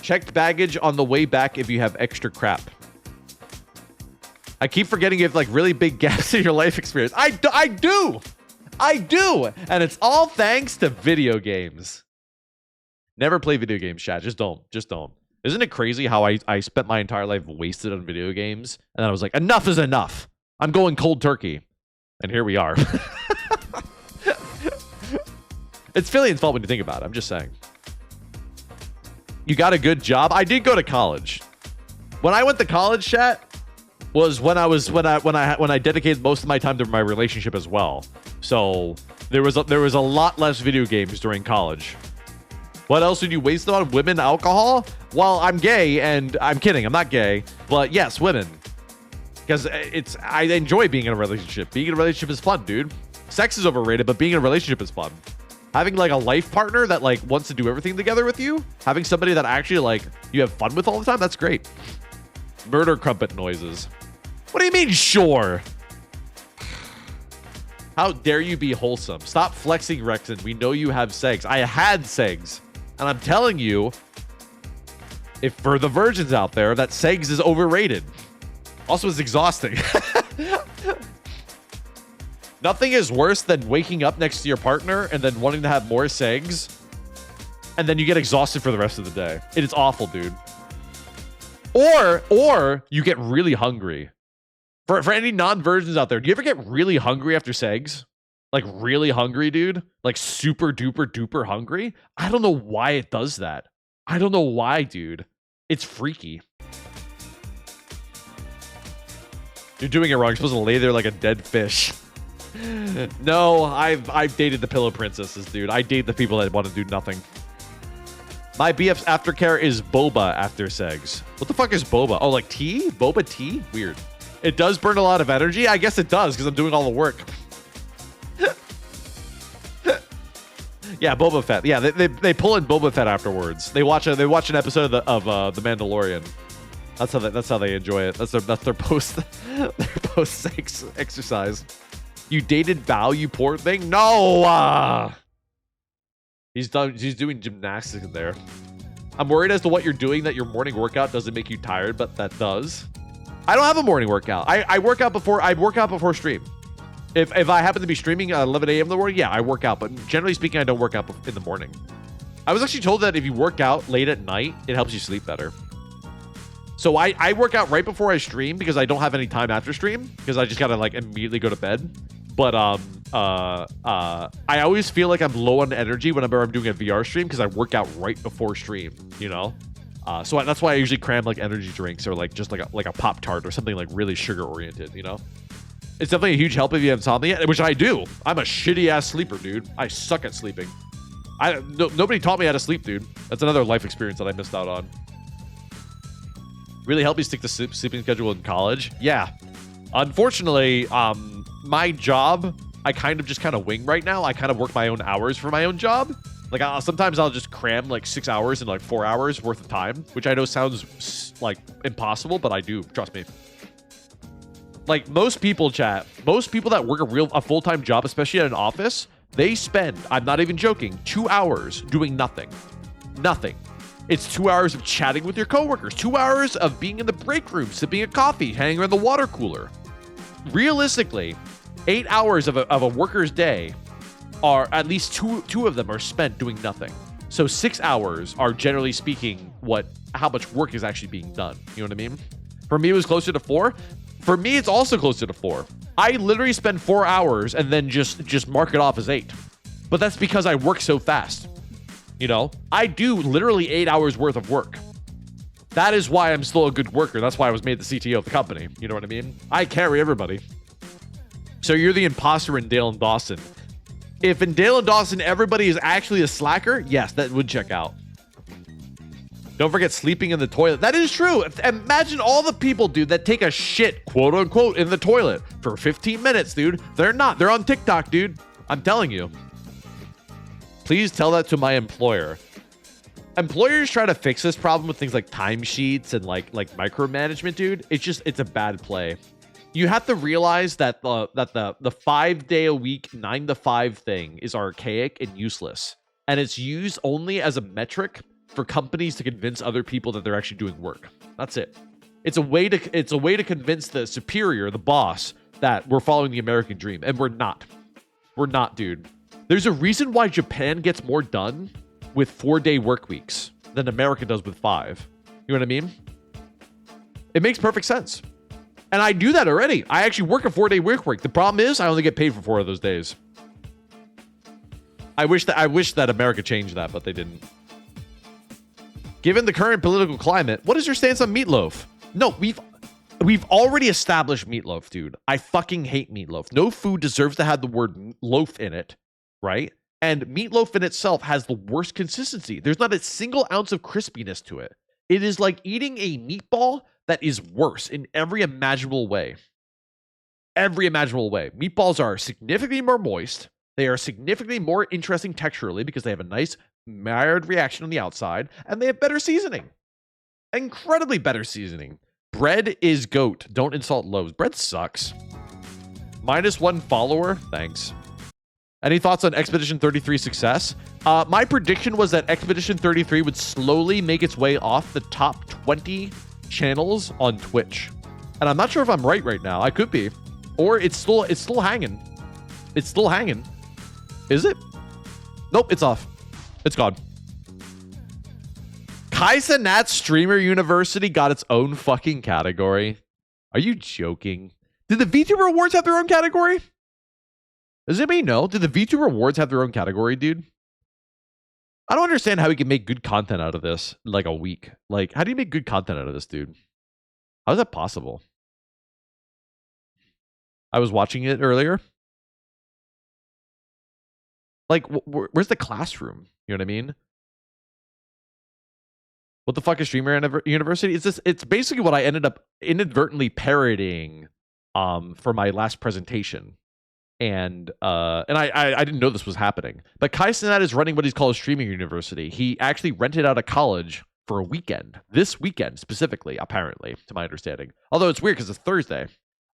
Checked baggage on the way back if you have extra crap. I keep forgetting you have like really big gaps in your life experience. I do. And it's all thanks to video games. Never play video games, chat. Just don't. Isn't it crazy how I spent my entire life wasted on video games? And then I was like, enough is enough. I'm going cold turkey. And here we are. It's Fillion's fault when you think about it. I'm just saying. You got a good job. I did go to college. When I went to college, chat, was when I dedicated most of my time to my relationship as well. So there was a lot less video games during college. What else did you waste on? Women, alcohol? Well, I'm gay, and I'm kidding. I'm not gay, but yes, women. Because I enjoy being in a relationship. Being in a relationship is fun, dude. Sex is overrated, but being in a relationship is fun. Having like a life partner that like wants to do everything together with you, having somebody that actually like you have fun with all the time, that's great. Murder crumpet noises. What do you mean, sure? How dare you be wholesome? Stop flexing, Rexon. We know you have segs. I had segs. And I'm telling you, if for the virgins out there, that segs is overrated. Also, it's exhausting. Nothing is worse than waking up next to your partner and then wanting to have more segs. And then you get exhausted for the rest of the day. It is awful, dude. Or you get really hungry. For any non-virgins out there, do you ever get really hungry after segs? Like really hungry, dude? Like super duper duper hungry? I don't know why it does that. I don't know why, dude. It's freaky. You're doing it wrong. You're supposed to lay there like a dead fish. No, I've dated the pillow princesses, dude. I date the people that want to do nothing. My BF's aftercare is boba after segs. What the fuck is boba? Oh, like tea? Boba tea? Weird. It does burn a lot of energy? I guess it does, because I'm doing all the work. Yeah, Boba Fett. Yeah, they pull in Boba Fett afterwards. They watch an episode of The Mandalorian. That's how they enjoy it. That's their post sex exercise. You dated Bao, you poor thing? No. He's doing gymnastics in there. I'm worried as to what you're doing that your morning workout doesn't make you tired, but that does. I don't have a morning workout. I work out before stream. If I happen to be streaming at 11 a.m. in the morning, yeah, I work out. But generally speaking, I don't work out in the morning. I was actually told that if you work out late at night, it helps you sleep better. So I work out right before I stream because I don't have any time after stream because I just gotta like immediately go to bed. But I always feel like I'm low on energy whenever I'm doing a VR stream because I work out right before stream, you know. So that's why I usually cram like energy drinks or like just like a Pop-Tart or something like really sugar oriented, you know. It's definitely a huge help if you have insomnia, which I do. I'm a shitty ass sleeper, dude. I suck at sleeping. Nobody taught me how to sleep, dude. That's another life experience that I missed out on. Really helped me stick to sleeping schedule in college. Yeah. Unfortunately, my job, I kind of wing right now. I kind of work my own hours for my own job. Like sometimes I'll just cram like 6 hours in like 4 hours worth of time, which I know sounds like impossible, but I do. Trust me. Like most people, chat, most people that work a full-time job, especially at an office, they spend, I'm not even joking, 2 hours doing nothing. Nothing. It's 2 hours of chatting with your coworkers, 2 hours of being in the break room, sipping a coffee, hanging around the water cooler. Realistically, 8 hours of a worker's day are at least two of them are spent doing nothing. So 6 hours are generally speaking how much work is actually being done. You know what I mean? For me, it was closer to 4. For me, it's also closer to 4. I literally spend 4 hours and then just mark it off as 8. But that's because I work so fast. You know, I do literally 8 hours worth of work. That is why I'm still a good worker. That's why I was made the CTO of the company. You know what I mean? I carry everybody. So you're the imposter in Dale and Dawson. If in Dale and Dawson everybody is actually a slacker, yes, that would check out. Don't forget sleeping in the toilet. That is true. Imagine all the people, dude, that take a shit, quote unquote, in the toilet for 15 minutes, dude. They're not. They're on TikTok, dude. I'm telling you. Please tell that to my employer. Employers try to fix this problem with things like timesheets and like micromanagement, dude. It's a bad play. You have to realize that the 5 day a week 9 to 5 thing is archaic and useless, and it's used only as a metric for companies to convince other people that they're actually doing work. That's it. It's a way to convince the superior, the boss, that we're following the American dream, and we're not. We're not, dude. There's a reason why Japan gets more done with 4-day work weeks than America does with 5. You know what I mean? It makes perfect sense. And I do that already. I actually work a 4-day work week. The problem is I only get paid for 4 of those days. I wish that America changed that, but they didn't. Given the current political climate, what is your stance on meatloaf? No, we've already established meatloaf, dude. I fucking hate meatloaf. No food deserves to have the word loaf in it, right? And meatloaf in itself has the worst consistency. There's not a single ounce of crispiness to it. It is like eating a meatball that is worse in every imaginable way. Every imaginable way. Meatballs are significantly more moist. They are significantly more interesting texturally because they have a nice mild reaction on the outside, and they have better seasoning. Incredibly better seasoning. Bread is goat. Don't insult loaves. Bread sucks. -1 follower. Thanks. Any thoughts on Expedition 33's success? My prediction was that Expedition 33 would slowly make its way off the top 20 channels on Twitch. And I'm not sure if I'm right now. I could be. Or it's still hanging. It's still hanging. Is it? Nope, it's off. It's gone. Kaisa Nat Streamer University got its own fucking category. Are you joking? Did the VTuber Awards have their own category? Does anybody know? Did the VTuber Awards have their own category, dude? I don't understand how we can make good content out of this in like a week. Like, how do you make good content out of this, dude? How is that possible? I was watching it earlier. Like, where's the classroom? You know what I mean? What the fuck is Streamer University? It's basically what I ended up inadvertently parodying for my last presentation. And I didn't know this was happening. But Kai Cenat is running what he's called a streaming university. He actually rented out a college for a weekend. This weekend specifically, apparently, to my understanding. Although it's weird because it's Thursday.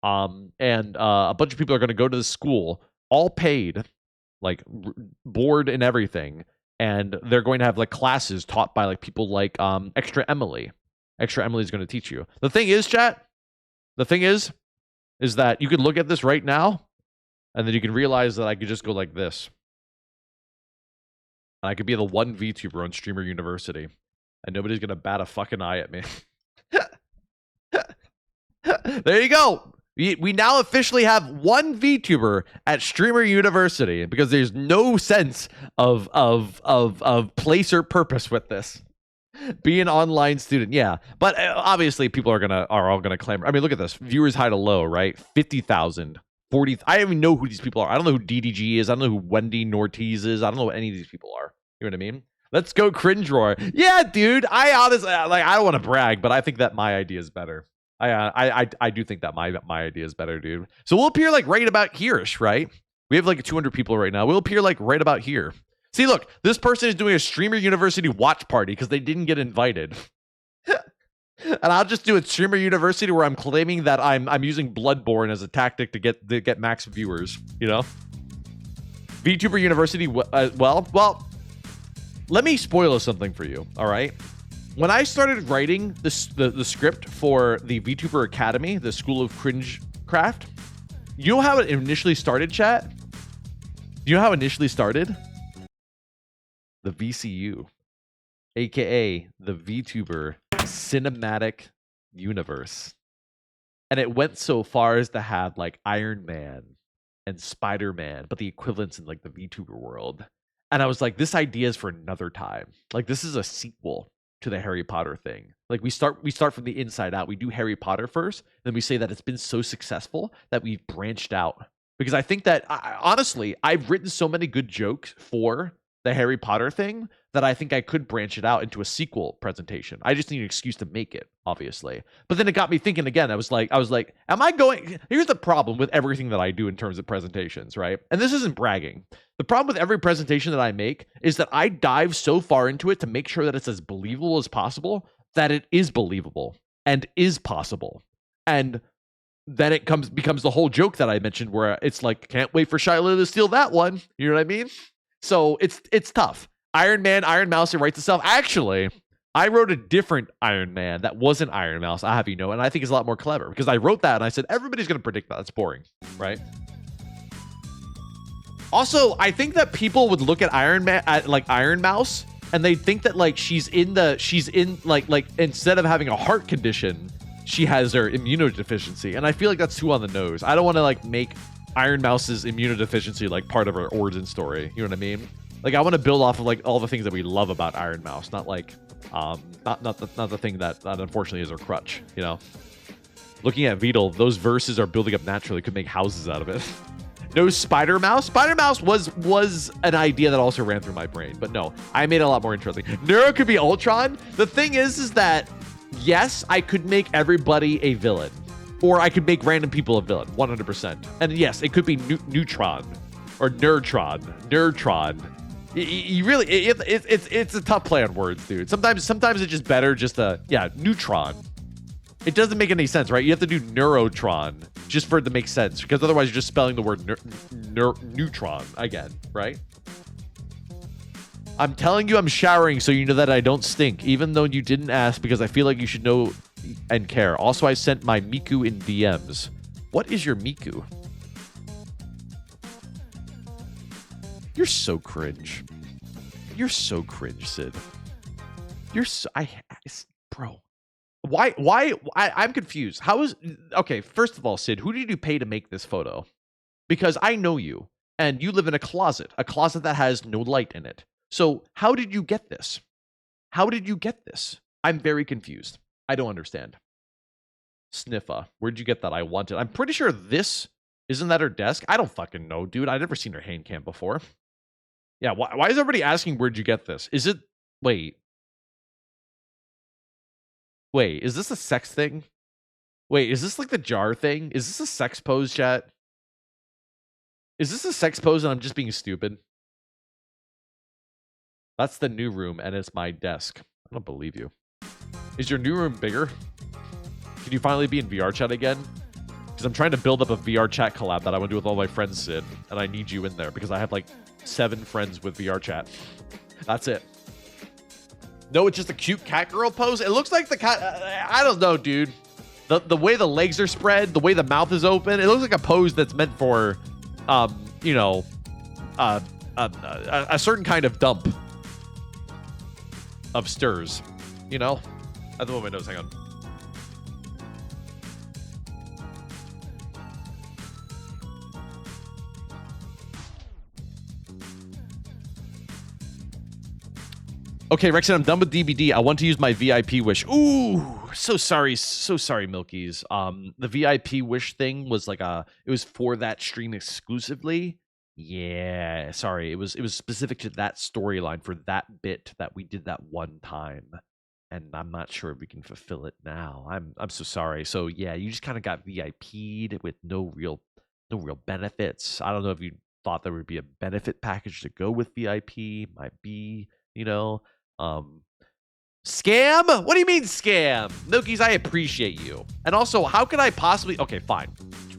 And a bunch of people are going to go to the school, all paid, like board and everything. And they're going to have like classes taught by like people like Extra Emily. Extra Emily is going to teach you. The thing is, chat. The thing is that you can look at this right now, and then you can realize that I could just go like this, and I could be the one VTuber on Streamer University, and nobody's gonna bat a fucking eye at me. There you go. We now officially have one VTuber at Streamer University because there's no sense of place or purpose with this. Be an online student, yeah. But obviously, people are all gonna clamor. I mean, look at this: viewers high to low, right? 50,000, 40. I don't even know who these people are. I don't know who DDG is. I don't know who Wendy Nortiz is. I don't know what any of these people are. You know what I mean? Let's go cringe roar. Yeah, dude. I honestly I don't want to brag, but I think that my idea is better. I do think that my idea is better, dude. So we'll appear like right about here-ish, right? We have like 200 people right now. We'll appear like right about here. See, look, this person is doing a Streamer University watch party because they didn't get invited. And I'll just do a Streamer University where I'm claiming that I'm using Bloodborne as a tactic to get max viewers, you know? VTuber University, well, let me spoil something for you, all right? When I started writing the script for the VTuber Academy, the School of Cringe Craft, you know how it initially started, chat? You know how it initially started? The VCU, aka the VTuber Cinematic Universe. And it went so far as to have like Iron Man and Spider-Man, but the equivalents in like the VTuber world. And I was like, this idea is for another time. Like, this is a sequel to the Harry Potter thing. Like, we start from the inside out. We do Harry Potter first, then we say that it's been so successful that we've branched out. Because I think that, honestly, I've written so many good jokes for the Harry Potter thing that I think I could branch it out into a sequel presentation. I just need an excuse to make it, obviously. But then it got me thinking again. I was like, am I going? Here's the problem with everything that I do in terms of presentations, right? And this isn't bragging. The problem with every presentation that I make is that I dive so far into it to make sure that it's as believable as possible, that it is believable and is possible. And then it becomes the whole joke that I mentioned where it's like, can't wait for Shiloh to steal that one. You know what I mean? So it's tough. Iron Man, Iron Mouse, it writes itself. Actually, I wrote a different Iron Man that wasn't Iron Mouse, I have you know, and I think is a lot more clever because I wrote that and I said, everybody's going to predict that. That's boring, right? Also, I think that people would look at Iron Man, at like Iron Mouse, and they think that like she's in like instead of having a heart condition, she has her immunodeficiency. And I feel like that's too on the nose. I don't want to like make Iron Mouse's immunodeficiency like part of her origin story. You know what I mean? Like, I want to build off of like all the things that we love about Iron Mouse, not like not the thing that unfortunately is her crutch, you know. Looking at Beetle, those verses are building up naturally, could make houses out of it. No Spider Mouse. Spider Mouse was an idea that also ran through my brain, but no, I made it a lot more interesting. Neuro could be Ultron. The thing is that yes, I could make everybody a villain. Or I could make random people a villain, 100%. And yes, it could be Neutron or Nerdtron. You really, it's a tough play on words, dude. Sometimes it's just better just Neutron. It doesn't make any sense, right? You have to do Neurotron just for it to make sense, because otherwise you're just spelling the word neutron again, right? I'm telling you I'm showering so you know that I don't stink, even though you didn't ask, because I feel like you should know and care. Also, I sent my Miku in DMs. What is your Miku? You're so cringe. You're so cringe, Sid. You're so... Bro. Why? I'm confused. How is... Okay, first of all, Sid, who did you pay to make this photo? Because I know you, and you live in a closet that has no light in it. So how did you get this? How did you get this? I'm very confused. I don't understand. Sniffa, where'd you get that? I want it. I'm pretty sure this... Isn't that her desk? I don't fucking know, dude. I've never seen her hand cam before. Yeah, why is everybody asking where'd you get this? Is it... Wait, is this a sex thing? Wait, is this like the jar thing? Is this a sex pose, chat? Is this a sex pose and I'm just being stupid? That's the new room and it's my desk. I don't believe you. Is your new room bigger? Can you finally be in VR chat again? Because I'm trying to build up a VR chat collab that I want to do with all my friends, Sid. And I need you in there because I have like 7 friends with VR chat. That's it. No, it's just a cute cat girl pose. It looks like the cat. I don't know, dude. The way the legs are spread, the way the mouth is open, it looks like a pose that's meant for, you know, a certain kind of dump of stirs. You know, I have to move my nose. Hang on. Okay, Rexon, I'm done with DBD. I want to use my VIP wish. Ooh, so sorry, Milkies. The VIP wish thing was like it was for that stream exclusively. Yeah, sorry. It was specific to that storyline for that bit that we did that one time. And I'm not sure if we can fulfill it now. I'm so sorry. So yeah, you just kind of got VIP'd with no real benefits. I don't know if you thought there would be a benefit package to go with VIP. Might be, you know. Scam? What do you mean scam? Milkies, I appreciate you. And also, how could I possibly... Okay, fine.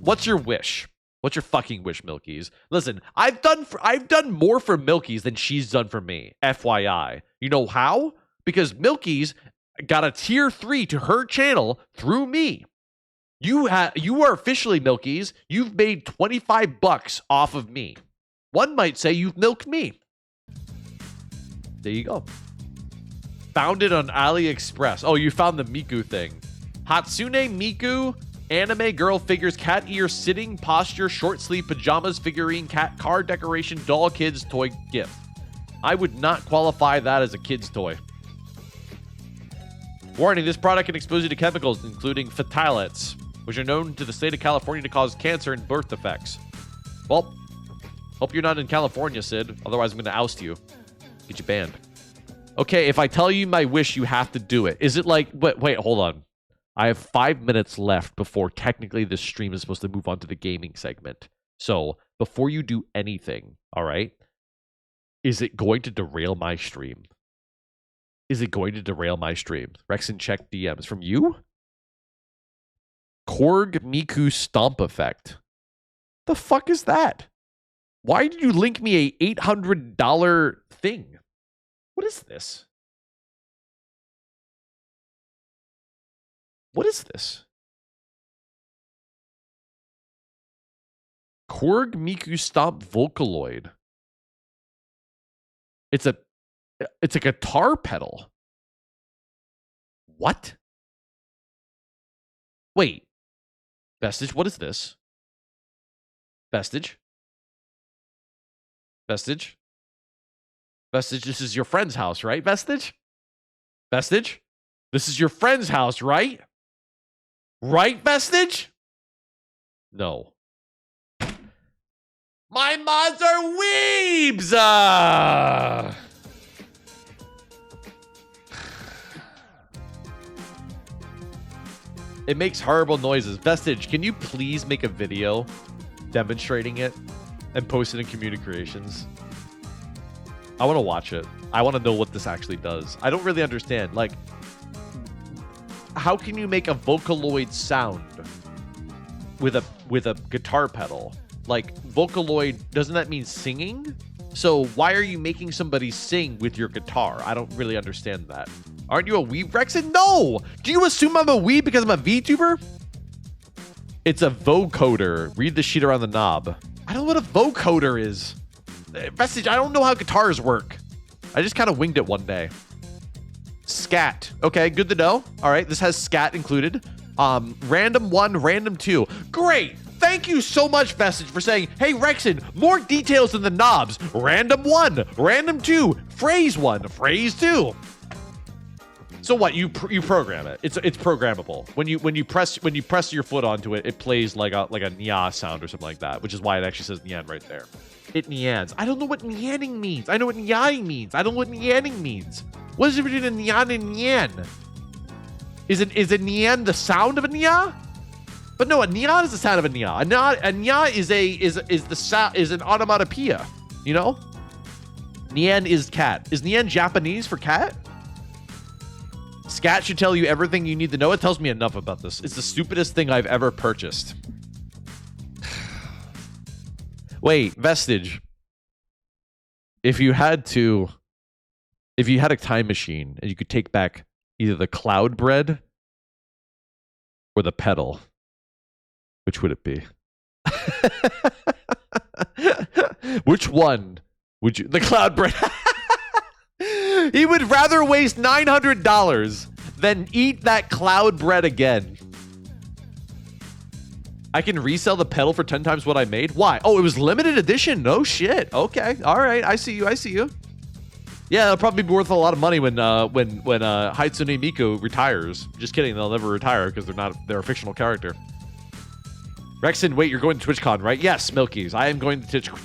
What's your wish? What's your fucking wish, Milkies? Listen, I've done more for Milkies than she's done for me. FYI. You know how? Because Milkies got a tier 3 to her channel through me. You are officially, Milkies, you've made 25 bucks off of me. One might say you've milked me. There you go. Found it on AliExpress. Oh, you found the Miku thing. Hatsune Miku, anime girl figures, cat ear, sitting posture, short sleeve pajamas, figurine, cat car decoration, doll kids toy gift. I would not qualify that as a kid's toy. Warning, this product can expose you to chemicals, including phthalates, which are known to the state of California to cause cancer and birth defects. Well, hope you're not in California, Sid. Otherwise, I'm going to oust you. Get you banned. Okay, if I tell you my wish, you have to do it. Is it like... Wait, hold on. I have 5 minutes left before technically this stream is supposed to move on to the gaming segment. So, before you do anything, all right, is it going to derail my stream? Is it going to derail my stream? Rexon, check DMs. From you? Korg Miku Stomp Effect. The fuck is that? Why did you link me a $800 thing? What is this? What is this? Korg Miku Stomp Vocaloid. It's a guitar pedal. What? Wait. Vestige, what is this? Vestige? Vestige? Vestige, this is your friend's house, right, Vestige? Vestige? This is your friend's house, right? Right, Vestige? No. My mods are weebs! It makes horrible noises. Vestige, can you please make a video demonstrating it and post it in Community Creations? I want to watch it. I want to know what this actually does. I don't really understand. Like, how can you make a Vocaloid sound with a guitar pedal? Like, Vocaloid, doesn't that mean singing? So why are you making somebody sing with your guitar? I don't really understand that. Aren't you a weeb, Rexon? No! Do you assume I'm a weeb because I'm a VTuber? It's a vocoder. Read the sheet around the knob. I don't know what a vocoder is. Vestige, I don't know how guitars work. I just kind of winged it one day. Scat. Okay, good to know. All right, this has scat included. Random 1, random 2. Great. Thank you so much, Vestige, for saying, hey, Rexon, more details in the knobs. Random 1, random 2, phrase 1, phrase 2. So what? You program it. It's programmable. When you press your foot onto it, it plays like a nya sound or something like that, which is why it actually says nyan right there. It nyans. I don't know what nyanning means. I know what nyanning means. I don't know what nyanning means. What is the difference between a nyan and nyan? Is a nyan the sound of a nya? But no, a nyan is the sound of a nya. A nya is an onomatopoeia. You know? Nyan is cat. Is nyan Japanese for cat? Scat should tell you everything you need to know. It tells me enough about this. It's the stupidest thing I've ever purchased. Wait, Vestige. If you had a time machine and you could take back either the cloud bread or the pedal, which would it be? Which one would you? The cloud bread. He would rather waste $900 than eat that cloud bread again. I can resell the pedal for 10 times what I made? Why? Oh, it was limited edition. No shit. Okay. All right. I see you. Yeah, it'll probably be worth a lot of money when Hatsune Miku retires. Just kidding, they'll never retire because they're a fictional character. Rexon, wait, you're going to TwitchCon, right? Yes, Milkies. I am going to TwitchCon.